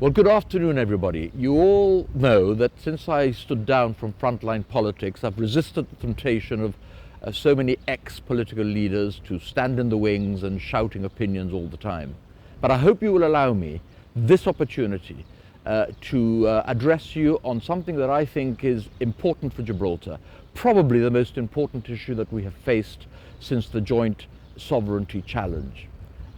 Well, good afternoon, everybody. You all know that since I stood down from frontline politics, I've resisted the temptation of so many ex-political leaders to stand in the wings and shouting opinions all the time. But I hope you will allow me this opportunity to address you on something that I think is important for Gibraltar, probably the most important issue that we have faced since the joint sovereignty challenge.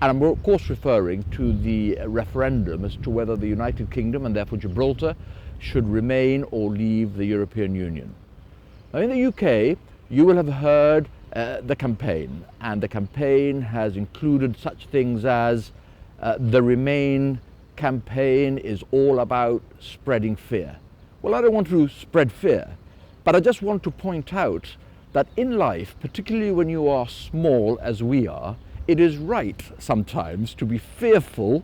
And I'm of course referring to the referendum as to whether the United Kingdom, and therefore Gibraltar, should remain or leave the European Union. Now, in the UK, you will have heard the campaign, and the campaign has included such things as the Remain campaign is all about spreading fear. Well, I don't want to spread fear, but I just want to point out that in life, particularly when you are small as we are, it is right sometimes to be fearful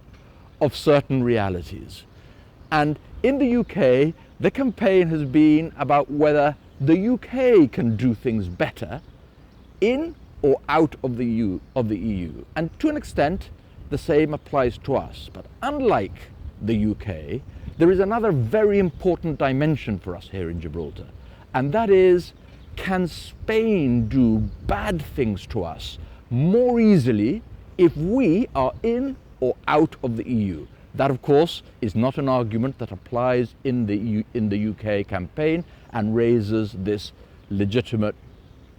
of certain realities. And in the UK, the campaign has been about whether the UK can do things better in or out of the EU. And to an extent, the same applies to us. But unlike the UK, there is another very important dimension for us here in Gibraltar. And that is, can Spain do bad things to us more easily if we are in or out of the EU? That, of course, is not an argument that applies in the UK campaign and raises this legitimate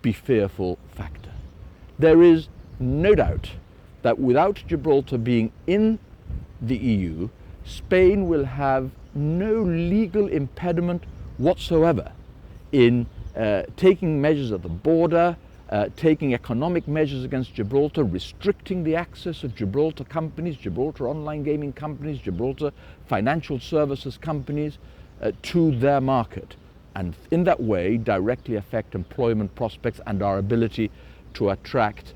be fearful factor. There is no doubt that without Gibraltar being in the EU, Spain will have no legal impediment whatsoever in taking measures at the border, taking economic measures against Gibraltar, restricting the access of Gibraltar companies, Gibraltar online gaming companies, Gibraltar financial services companies to their market, and in that way directly affect employment prospects and our ability to attract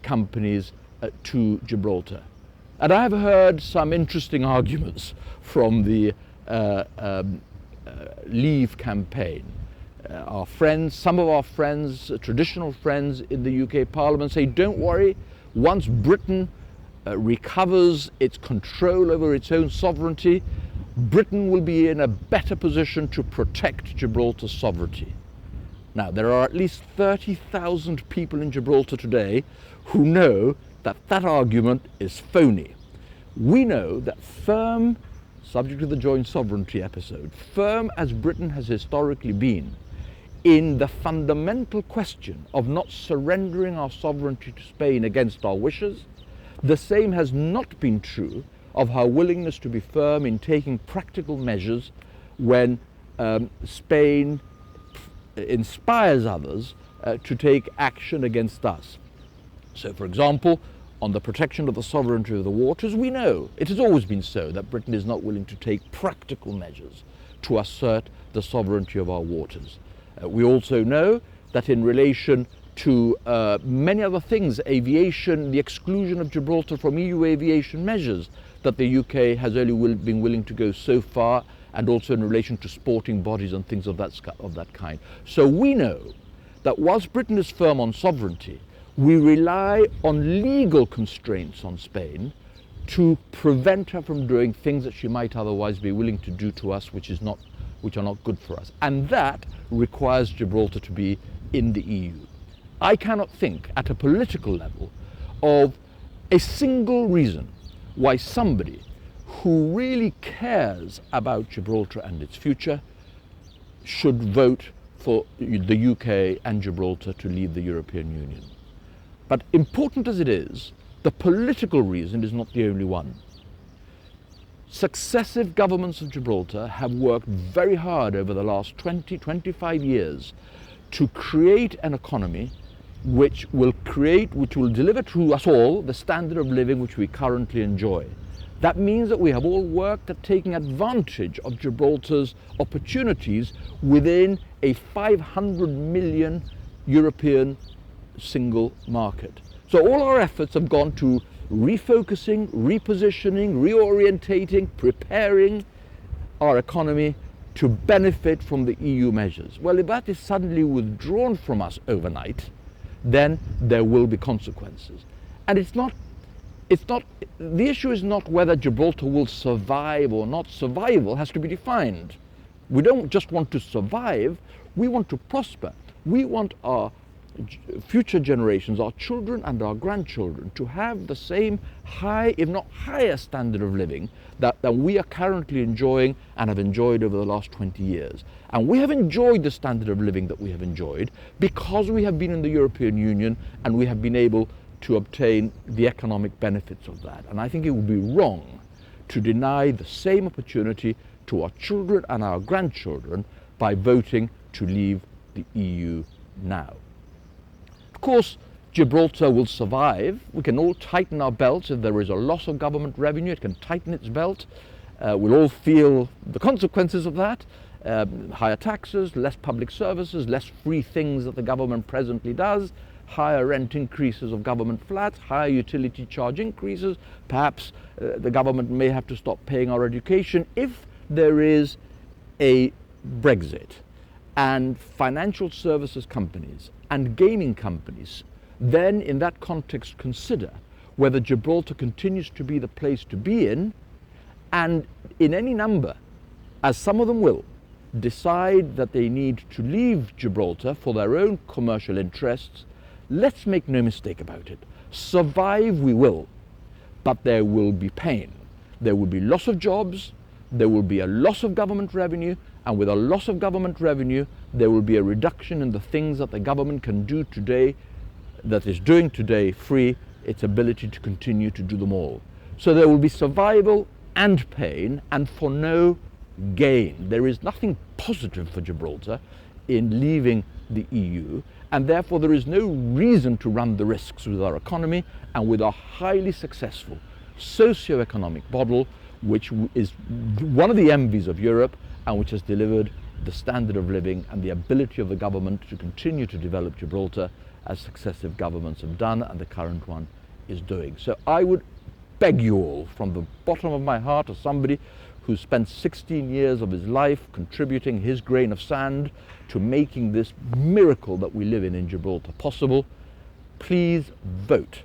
companies to Gibraltar. And I have heard some interesting arguments from the Leave campaign. Our friends, some of our friends, traditional friends in the UK Parliament say, don't worry, once Britain recovers its control over its own sovereignty, Britain will be in a better position to protect Gibraltar's sovereignty. Now, there are at least 30,000 people in Gibraltar today who know that that argument is phony. We know that firm, subject to the joint sovereignty episode, firm as Britain has historically been in the fundamental question of not surrendering our sovereignty to Spain against our wishes, the same has not been true of our willingness to be firm in taking practical measures when Spain inspires others to take action against us. So, for example, on the protection of the sovereignty of the waters, we know, it has always been so, that Britain is not willing to take practical measures to assert the sovereignty of our waters. We also know that in relation to many other things, aviation, the exclusion of Gibraltar from EU aviation measures, that the UK has only been willing to go so far, and also in relation to sporting bodies and things of that kind. So we know that whilst Britain is firm on sovereignty, we rely on legal constraints on Spain to prevent her from doing things that she might otherwise be willing to do to us, which are not good for us. And that requires Gibraltar to be in the EU. I cannot think at a political level of a single reason why somebody who really cares about Gibraltar and its future should vote for the UK and Gibraltar to leave the European Union. But important as it is, the political reason is not the only one. Successive governments of Gibraltar have worked very hard over the last 20-25 years to create an economy which will deliver to us all the standard of living which we currently enjoy. That means that we have all worked at taking advantage of Gibraltar's opportunities within a 500 million European single market. So all our efforts have gone to refocusing, repositioning, reorientating, preparing our economy to benefit from the EU measures. Well, if that is suddenly withdrawn from us overnight, then there will be consequences. And it's not it's not, the issue is not whether Gibraltar will survive or not. Survival has to be defined. We don't just want to survive, we want to prosper. We want our future generations, our children and our grandchildren, to have the same high, if not higher standard of living that we are currently enjoying and have enjoyed over the last 20 years. And we have enjoyed the standard of living that we have enjoyed because we have been in the European Union and we have been able to obtain the economic benefits of that. And I think it would be wrong to deny the same opportunity to our children and our grandchildren by voting to leave the EU now. Of course, Gibraltar will survive. We can all tighten our belts. If there is a loss of government revenue, it can tighten its belt. We'll all feel the consequences of that. Higher taxes, less public services, less free things that the government presently does, higher rent increases of government flats, higher utility charge increases. Perhaps the government may have to stop paying our education. If there is a Brexit and financial services companies and gaming companies then in that context consider whether Gibraltar continues to be the place to be in, and in any number, as some of them will, decide that they need to leave Gibraltar for their own commercial interests, let's make no mistake about it. Survive we will, but there will be pain. There will be loss of jobs, there will be a loss of government revenue, and with a loss of government revenue, there will be a reduction in the things that the government can do today, that is doing today free, its ability to continue to do them all. So there will be survival and pain, and for no gain. There is nothing positive for Gibraltar in leaving the EU, and therefore there is no reason to run the risks with our economy and with our highly successful socio-economic model, which is one of the envies of Europe and which has delivered the standard of living and the ability of the government to continue to develop Gibraltar as successive governments have done and the current one is doing. So I would beg you all from the bottom of my heart, as somebody who spent 16 years of his life contributing his grain of sand to making this miracle that we live in Gibraltar possible, please vote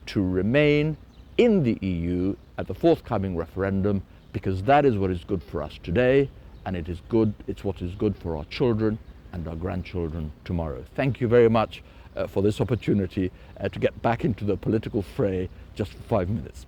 to remain in the EU at the forthcoming referendum, because that is what is good for us today, and it's what is good for our children and our grandchildren tomorrow. Thank you very much for this opportunity to get back into the political fray just for 5 minutes.